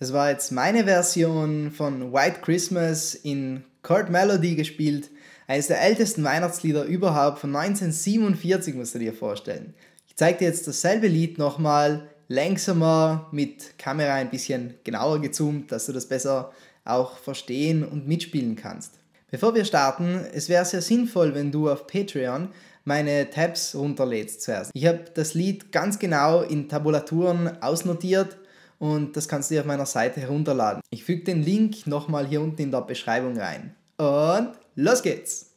Das war jetzt meine Version von White Christmas in Chord Melody gespielt, eines der ältesten Weihnachtslieder überhaupt, von 1947 musst du dir vorstellen. Ich zeige dir jetzt dasselbe Lied nochmal langsamer, mit Kamera ein bisschen genauer gezoomt, dass du das besser auch verstehen und mitspielen kannst. Bevor wir starten, es wäre sehr sinnvoll, wenn du auf Patreon meine Tabs runterlädst zuerst. Ich habe das Lied ganz genau in Tabulaturen ausnotiert und das kannst du dir auf meiner Seite herunterladen. Ich füge den Link nochmal hier unten in der Beschreibung rein. Und los geht's!